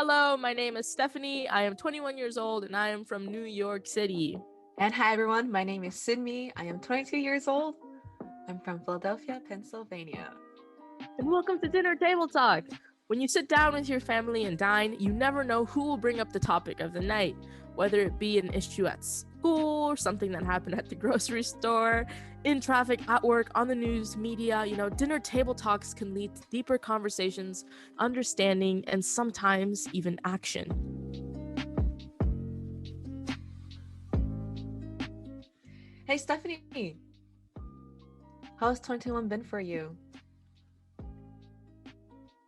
Hello, my name is Stephanie. I am 21 years old and I am from New York City. And hi everyone, my name is Sydney. I am 22 years old. I'm from Philadelphia, Pennsylvania. And welcome to Dinner Table Talk. When you sit down with your family and dine, you never know who will bring up the topic of the night, whether it be an issue at school or something that happened at the grocery store, in traffic, at work, on the news, media. Dinner table talks can lead to deeper conversations, understanding, and sometimes even action. Hey Stephanie, how's 2021 been for you?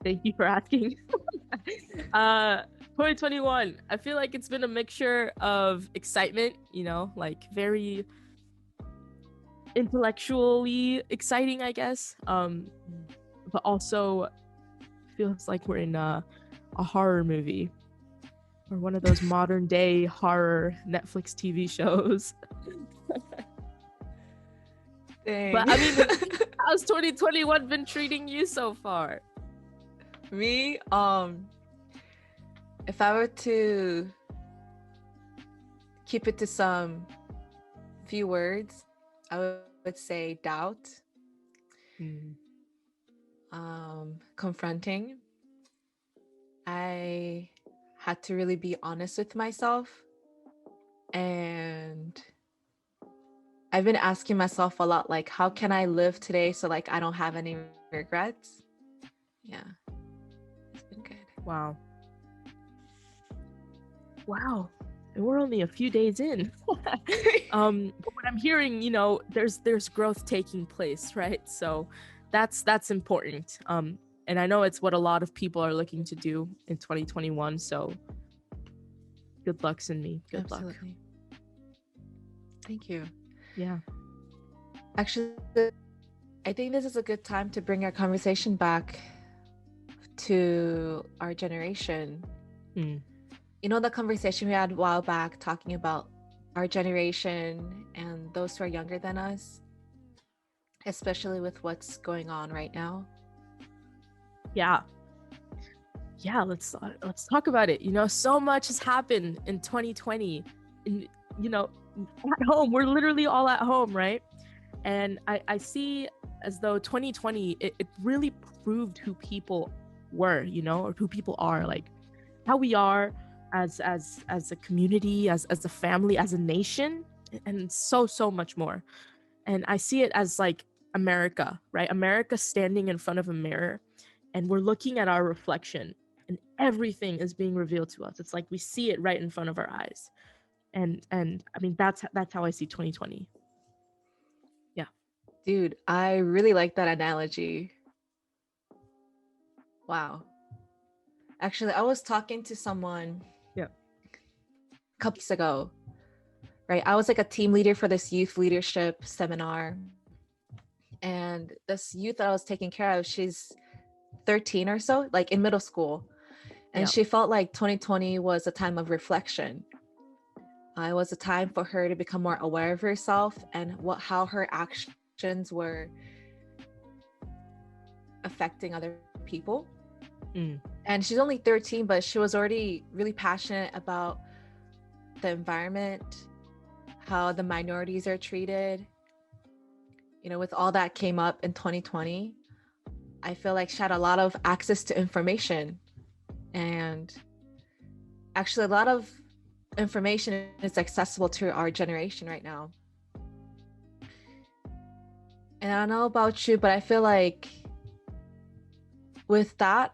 Thank you for asking. 2021, I feel like it's been a mixture of excitement, like very intellectually exciting, I guess, but also feels like we're in a horror movie or one of those modern day horror Netflix TV shows. Dang. But I mean, how's 2021 been treating you so far? Me, if I were to keep it to some few words, I would say doubt, confronting. I had to really be honest with myself, and I've been asking myself a lot, like, how can I live today so like I don't have any regrets? Yeah, it's been good. Wow. And we're only a few days in. But what I'm hearing, there's growth taking place, right? So that's important. And I know it's what a lot of people are looking to do in 2021. So good luck, Cindy. Good Absolutely. luck. Thank you. Yeah. Actually, I think this is a good time to bring our conversation back to our generation. You know, the conversation we had a while back talking about our generation and those who are younger than us, especially with what's going on right now. Yeah, let's talk about it. So much has happened in 2020. And at home, we're literally all at home, right? And I see as though 2020 it really proved who people were, or who people are, like how we are as a community, as a family, as a nation, and so much more. And I see it as like America, right? America standing in front of a mirror, and we're looking at our reflection, and everything is being revealed to us. It's like we see it right in front of our eyes. And I mean, that's how I see 2020. Yeah. Dude, I really like that analogy. Wow. Actually, I was talking to someone a couple weeks ago, right? I was like a team leader for this youth leadership seminar. And this youth that I was taking care of, she's 13 or so, like in middle school. And she felt like 2020 was a time of reflection. It was a time for her to become more aware of herself and how her actions were affecting other people. And she's only 13, but she was already really passionate about the environment, how the minorities are treated. With all that came up in 2020, I feel like she had a lot of access to information, and actually a lot of information is accessible to our generation right now. And I don't know about you, but I feel like with that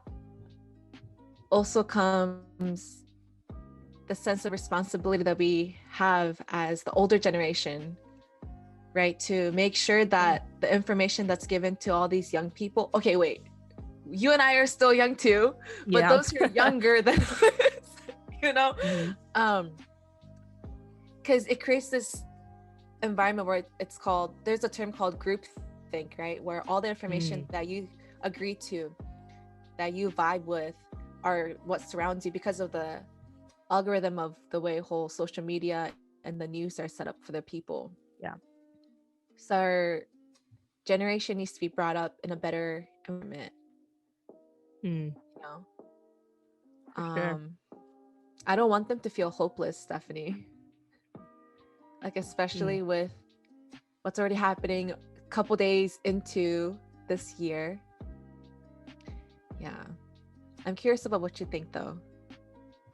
also comes the sense of responsibility that we have as the older generation, right? To make sure that the information that's given to all these young people, okay, wait, you and I are still young too, but those who are younger than us, because it creates this environment where there's a term called groupthink, right? Where all the information that you agree to, that you vibe with, are what surrounds you because of the algorithm of the way whole social media and the news are set up for the people. Yeah. So our generation needs to be brought up in a better environment. Sure. I don't want them to feel hopeless, Stephanie. Like, especially with what's already happening a couple days into this year. Yeah. I'm curious about what you think, though.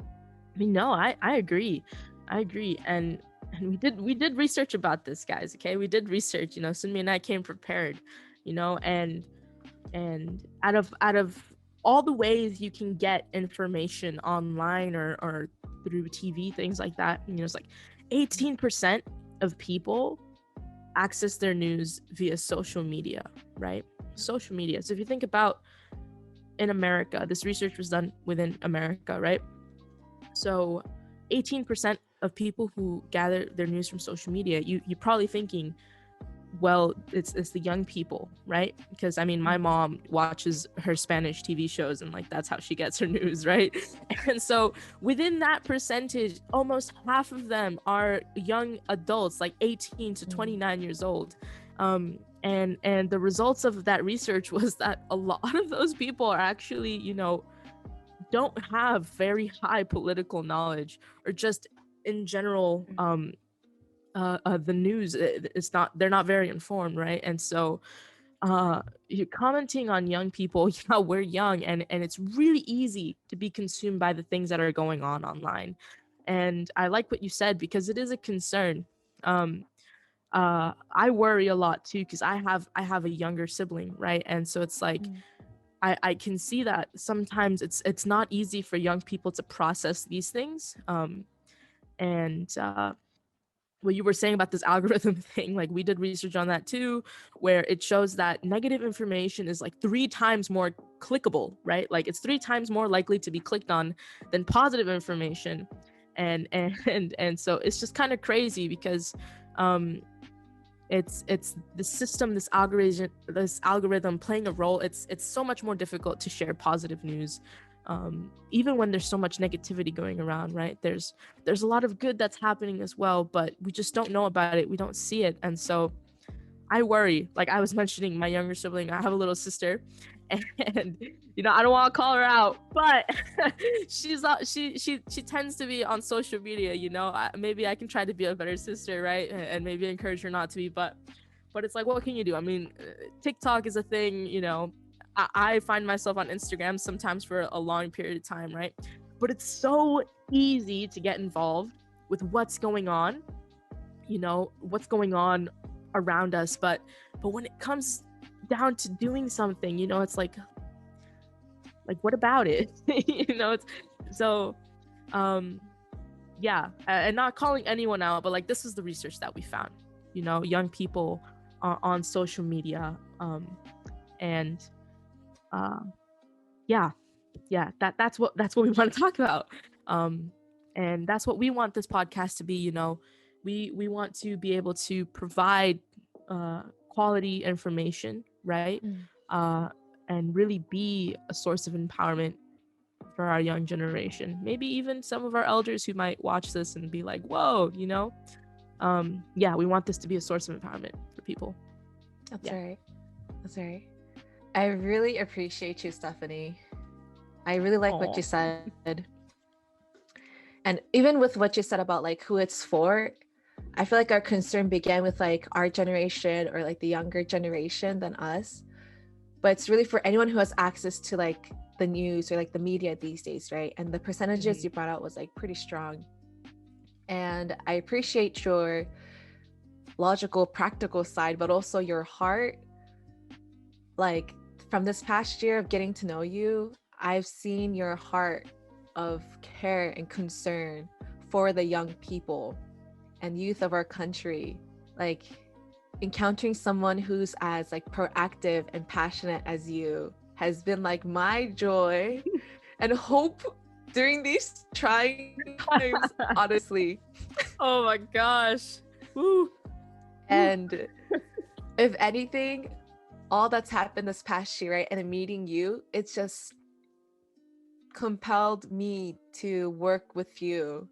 I mean, no, I agree. I agree. And we did research about this, guys. Okay, we did research. You know, Sunmi and I came prepared. You know, and out of all the ways you can get information online or through TV, things like that, you know, it's like 18% of people access their news via social media, right? Social media. So if you think about in America, this research was done within America, right? So 18% of people who gather their news from social media, you're probably thinking, well, it's the young people, right? Because I mean, my mom watches her Spanish TV shows and like that's how she gets her news, right? And so within that percentage, almost half of them are young adults, like 18 to 29 years old. And the results of that research was that a lot of those people are actually, you know, don't have very high political knowledge or just in general the news, it's not, they're not very informed, right? And so you're commenting on young people. Yeah, we're young, and it's really easy to be consumed by the things that are going on online. And I like what you said because it is a concern. I worry a lot too because I have a younger sibling, right? And so it's like I can see that sometimes it's not easy for young people to process these things. And what you were saying about this algorithm thing, like we did research on that too, where it shows that negative information is like 3 times more clickable, right? Like it's 3 times more likely to be clicked on than positive information. And so it's just kind of crazy because it's the system, this algorithm playing a role. It's so much more difficult to share positive news, even when there's so much negativity going around, right? There's a lot of good that's happening as well, but we just don't know about it, we don't see it. And so I worry, like I was mentioning my younger sibling, I have a little sister, and you know, I don't want to call her out, but she tends to be on social media, you know. Maybe I can try to be a better sister, right? And maybe encourage her not to be, but it's like, what can you do? I mean, TikTok is a thing, you know. I find myself on Instagram sometimes for a long period of time, right? But it's so easy to get involved with what's going on, you know, what's going on around us, but when it comes down to doing something, you know, it's like what about it? You know, it's so yeah, and not calling anyone out, but like this is the research that we found, you know, young people on social media, and yeah, that's what we want to talk about, and that's what we want this podcast to be, you know. We want to be able to provide quality information, right? And really be a source of empowerment for our young generation, maybe even some of our elders who might watch this and be like, whoa, you know. Yeah, we want this to be a source of empowerment for people. That's right. That's right. I really appreciate you, Stephanie. I really like what you said. And even with what you said about like who it's for, I feel like our concern began with like our generation or like the younger generation than us. But it's really for anyone who has access to like the news or like the media these days, right? And the percentages you brought out was like pretty strong. And I appreciate your logical, practical side, but also your heart. Like from this past year of getting to know you, I've seen your heart of care and concern for the young people and youth of our country. Like encountering someone who's as like proactive and passionate as you has been like my joy and hope during these trying times, honestly. Oh my gosh. Woo. And if anything, all that's happened this past year, right, and in meeting you, it's just compelled me to work with you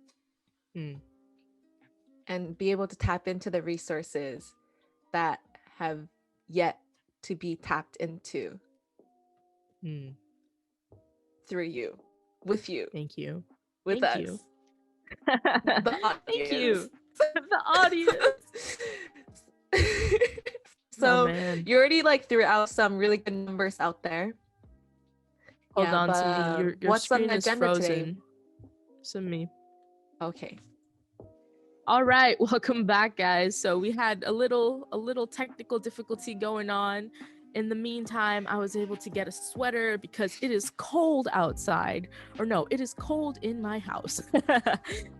and be able to tap into the resources that have yet to be tapped into through you. with you. Thank you. With Thank us. you. The audience. Thank you. The audience. So man. you already like threw out some really good numbers out there. Hold on, Simi. Your what's screen on the is agenda frozen. today? Simi. Okay. All right, welcome back, guys. So we had a little technical difficulty going on. In the meantime, I was able to get a sweater because it is cold outside. Or no, it is cold in my house.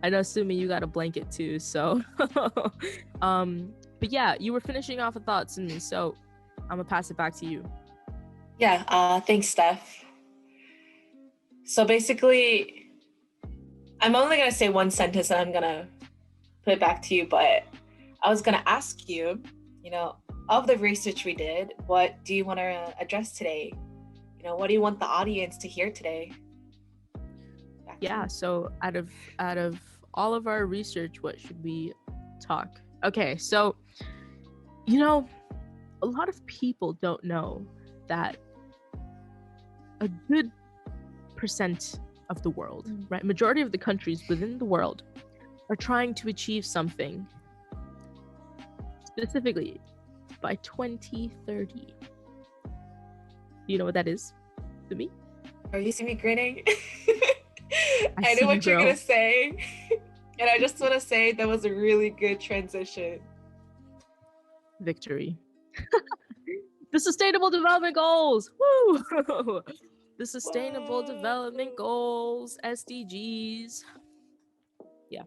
I know, Sumi, you got a blanket too. So, but yeah, you were finishing off a thought, Sumi. So I'm gonna pass it back to you. Yeah, thanks, Steph. So basically, I'm only gonna say one sentence and I'm gonna put it back to you, but I was gonna ask you, of the research we did, what do you want to address today? What do you want the audience to hear today? Yeah, so out of all of our research, what should we talk? Okay, so a lot of people don't know that a good percent of the world, right? Majority of the countries within the world are trying to achieve something specifically by 2030. Do you know what that is? To me? Are you seeing me grinning? I know what you're girl. gonna say. And I just want to say that was a really good transition. Victory. The Sustainable Development Goals. Woo! The Sustainable Development Goals, SDGs. Yeah.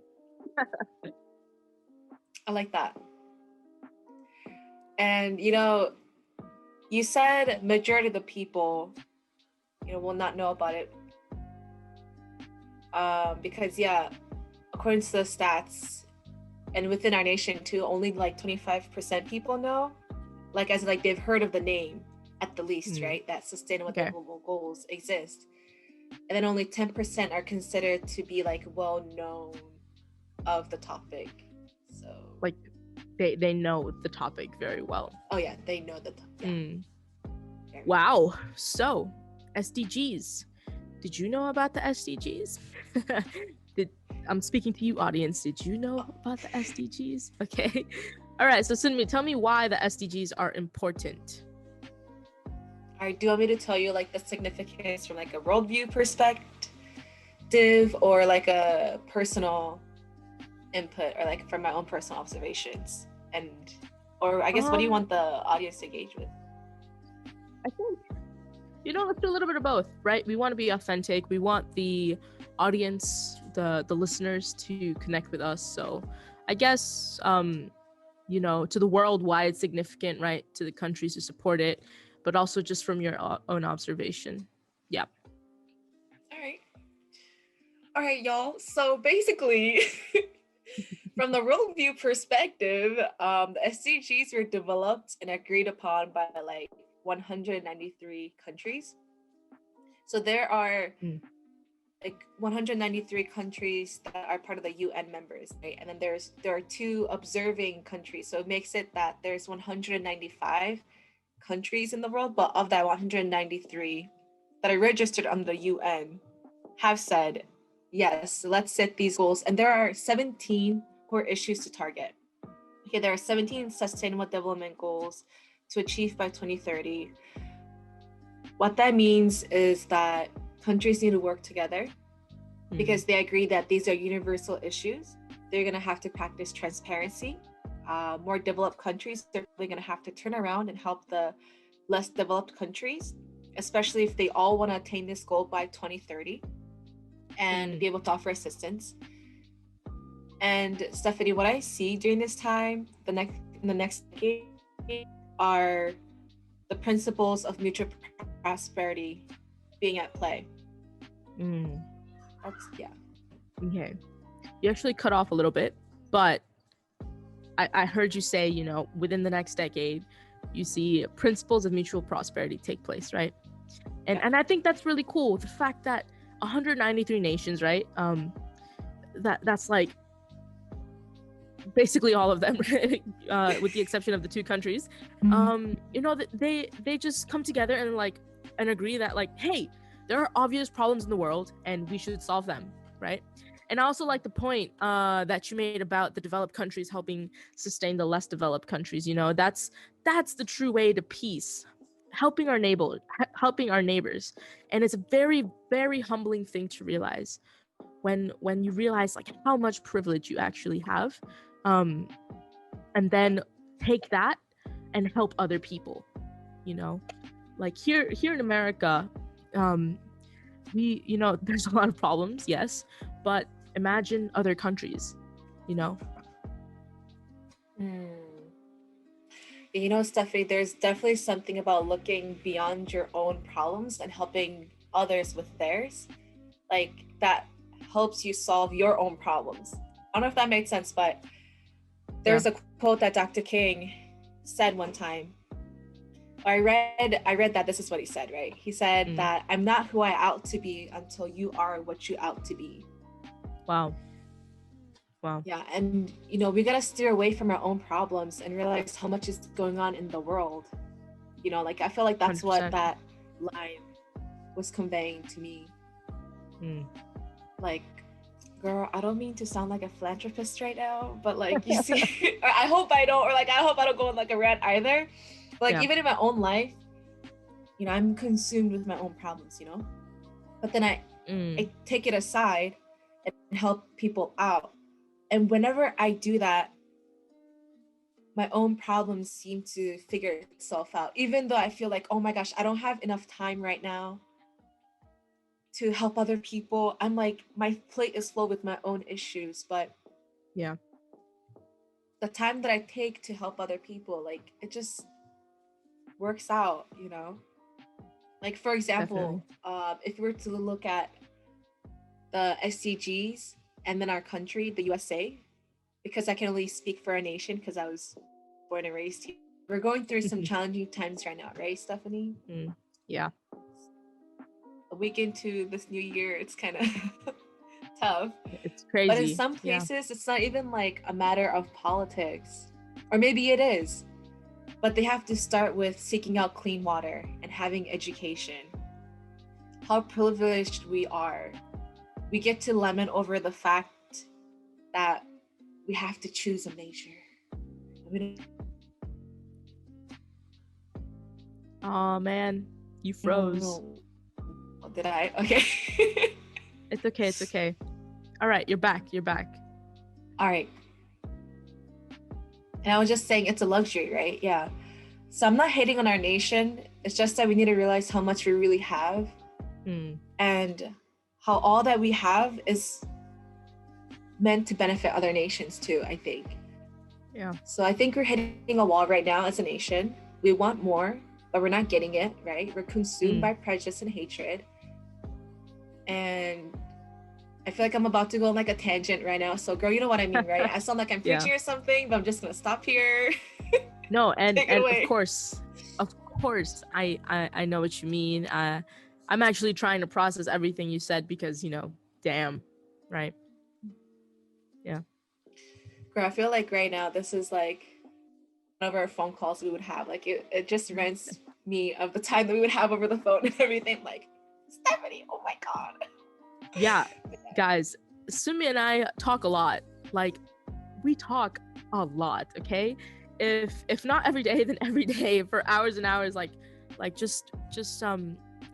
I like that. And you said majority of the people will not know about it, because according to the stats and within our nation too, only like 25% people know, as they've heard of the name at the least, right? That Sustainable Development Goals exist. And then only 10% are considered to be well known of the topic. So they know the topic very well. Oh yeah, they know the topic. Wow. So SDGs. Did you know about the SDGs? I'm speaking to you, audience. Did you know about the SDGs? Okay. All right. So Sunmi, tell me why the SDGs are important. All right. Do you want me to tell you the significance from a worldview perspective, or a personal input, or from my own personal observations? Or I guess what do you want the audience to engage with? I think let's do a little bit of both, right? We want to be authentic. We want the audience, the listeners to connect with us. So I guess to the world why it's significant, right? To the countries who support it, but also just from your own observation. Yeah. All right, y'all. So basically, from the worldview perspective, the SDGs were developed and agreed upon by 193 countries. So there are 193 countries that are part of the UN members, right? And then there are 2 observing countries. So it makes it that there's 195 countries in the world, but of that 193 that are registered under the UN have said, yes, let's set these goals. And there are 17 core issues to target. Okay, there are 17 sustainable development goals to achieve by 2030. What that means is that countries need to work together because they agree that these are universal issues. They're going to have to practice transparency. More developed countries, they're probably going to have to turn around and help the less developed countries, especially if they all want to attain this goal by 2030 and be able to offer assistance. And Stephanie, what I see during this time, in the next decade, are the principles of mutual prosperity being at play. Okay. You actually cut off a little bit, but I heard you say, within the next decade, you see principles of mutual prosperity take place, right? And I think that's really cool. The fact that 193 nations, right? That's basically all of them, with the exception of the 2 countries. They just come together and agree that hey, there are obvious problems in the world and we should solve them, right? And I also like the point that you made about the developed countries helping sustain the less developed countries. You know, that's the true way to peace, helping our neighbors. And it's a very, very humbling thing to realize when you realize like how much privilege you actually have, and then take that and help other people. You know, like here in America, we, you know, there's a lot of problems, yes, but imagine other countries, you know. You know, Stephanie, there's definitely something about looking beyond your own problems and helping others with theirs, like that helps you solve your own problems. I don't know if that made sense, but there's a quote that Dr. King said one time. I read that this is what he said, right? He said that I'm not who I ought to be until you are what you ought to be. Wow. Yeah, and you know, we gotta steer away from our own problems and realize how much is going on in the world. You know, like I feel like that's 100%. What that line was conveying to me. Like, girl, I don't mean to sound like a philanthropist right now, but like you see, I hope I don't, or like I hope I don't go on like a rant either. But like even in my own life, you know, I'm consumed with my own problems, you know. But then I take it aside and help people out. And whenever I do that, my own problems seem to figure itself out. Even though I feel like, oh my gosh, I don't have enough time right now to help other people. I'm like, my plate is full with my own issues, but the time that I take to help other people, like it just works out, you know? Like for example, if we were to look at the SDGs and then our country, the USA, because I can only speak for our nation because I was born and raised here. We're going through some challenging times right now, right, Stephanie? Yeah. A week into this new year, it's kind of tough. It's crazy. But in some places, it's not even like a matter of politics. Or maybe it is. But they have to start with seeking out clean water and having education. How privileged we are. We get to lament over the fact that we have to choose a major. Oh man, you froze. No. Oh, did I? Okay. It's okay. All right, you're back. All right. And I was just saying it's a luxury, right? Yeah. So I'm not hating on our nation. It's just that we need to realize how much we really have and how all that we have is meant to benefit other nations too, I think. Yeah. So I think we're hitting a wall right now as a nation. We want more, but we're not getting it, right? We're consumed by prejudice and hatred. And I feel like I'm about to go on like a tangent right now. So girl, you know what I mean, right? I sound like I'm preaching or something, but I'm just gonna stop here. No, and of course, I know what you mean. I'm actually trying to process everything you said because, you know, damn, right? Yeah. Girl, I feel like right now this is like one of our phone calls we would have. Like it just reminds me of the time that we would have over the phone and everything. Like, Stephanie, oh my God. Yeah, guys, Sumi and I talk a lot. Like, we talk a lot, okay? If not every day, then every day for hours and hours. Like just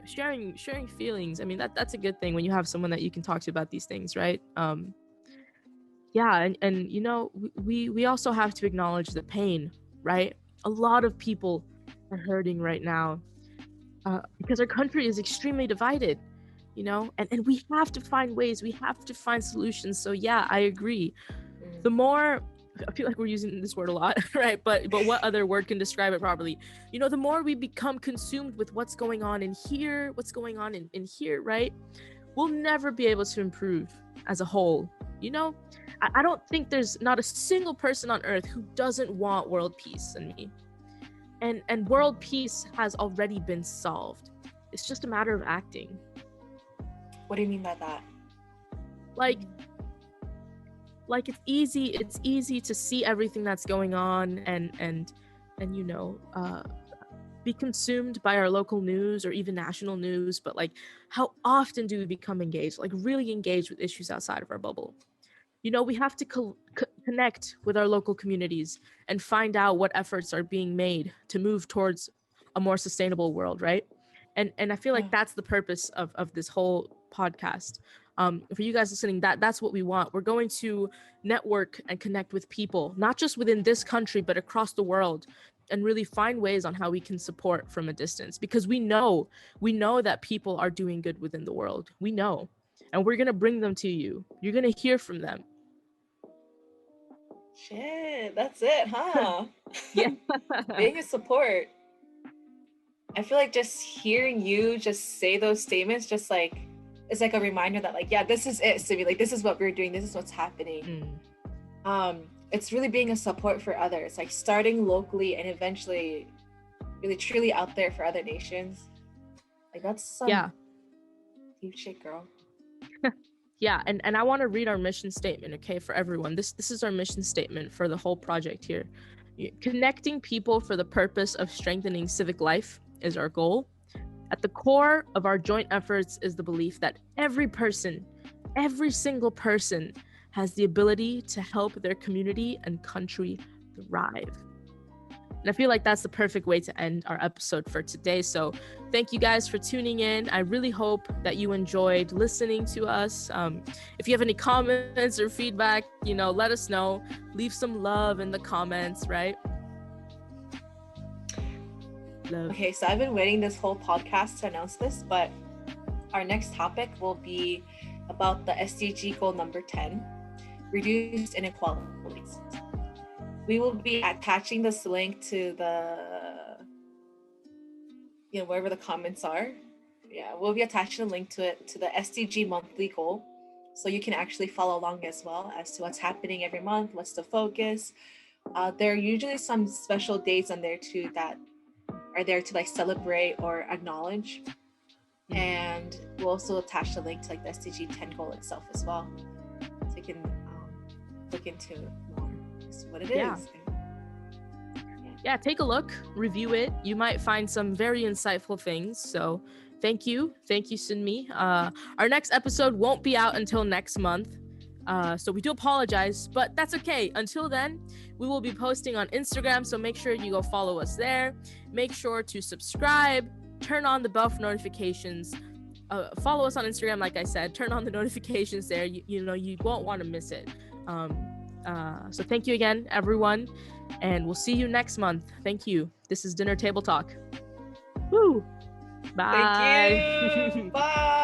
sharing feelings. I mean, that's a good thing when you have someone that you can talk to about these things, right? Yeah, and you know, we also have to acknowledge the pain, right? A lot of people are hurting right now because our country is extremely divided, you know, and we have to find ways, we have to find solutions. So yeah, I agree. The more, I feel like we're using this word a lot, right? But what other word can describe it properly? You know, the more we become consumed with what's going on in here, what's going on in here, right? We'll never be able to improve as a whole. You know, I don't think there's not a single person on earth who doesn't want world peace in me. And world peace has already been solved. It's just a matter of acting. What do you mean by that? Like it's easy to see everything that's going on and you know, be consumed by our local news or even national news, but like how often do we become engaged, like really engaged with issues outside of our bubble? You know, we have to connect with our local communities and find out what efforts are being made to move towards a more sustainable world, right? And I feel like that's the purpose of this whole podcast. For you guys listening, that's what we want. We're going to network and connect with people, not just within this country, but across the world, and really find ways on how we can support from a distance, because we know that people are doing good within the world. We know, and we're going to bring them to you. You're going to hear from them. Shit, that's it, huh? Yeah. Being a support. I feel like just hearing you just say those statements, just like, it's like a reminder that like, yeah, this is it, Sivi. Like, this is what we're doing. This is what's happening. It's really being a support for others, like starting locally and eventually really truly out there for other nations. Like, that's some deep shit, girl. Yeah, and I want to read our mission statement, okay, for everyone. This is our mission statement for the whole project here. Connecting people for the purpose of strengthening civic life is our goal. At the core of our joint efforts is the belief that every person, every single person, has the ability to help their community and country thrive. And I feel like that's the perfect way to end our episode for today. So thank you guys for tuning in. I really hope that you enjoyed listening to us. If you have any comments or feedback, you know, let us know. Leave some love in the comments, right? Love. Okay, so I've been waiting this whole podcast to announce this, but our next topic will be about the SDG goal number 10, reduced inequalities. We will be attaching this link to the, wherever the comments are. Yeah, we'll be attaching a link to it, to the SDG monthly goal. So you can actually follow along as well as to what's happening every month, what's the focus. There are usually some special dates on there too that are there to like celebrate or acknowledge. And we'll also attach the link to like the SDG 10 goal itself as well. So you can look into more what it is. Yeah, take a look, review it. You might find some very insightful things. So thank you, Sunmi. Our next episode won't be out until next month. So we do apologize, but that's okay. Until then, we will be posting on Instagram, so make sure you go follow us there. Make sure to subscribe, turn on the bell for notifications. Follow us on Instagram, like I said, turn on the notifications there. You know, you won't want to miss it. So thank you again, everyone, and we'll see you next month. Thank you. This is Dinner Table Talk. Woo! Bye. Thank you. Bye.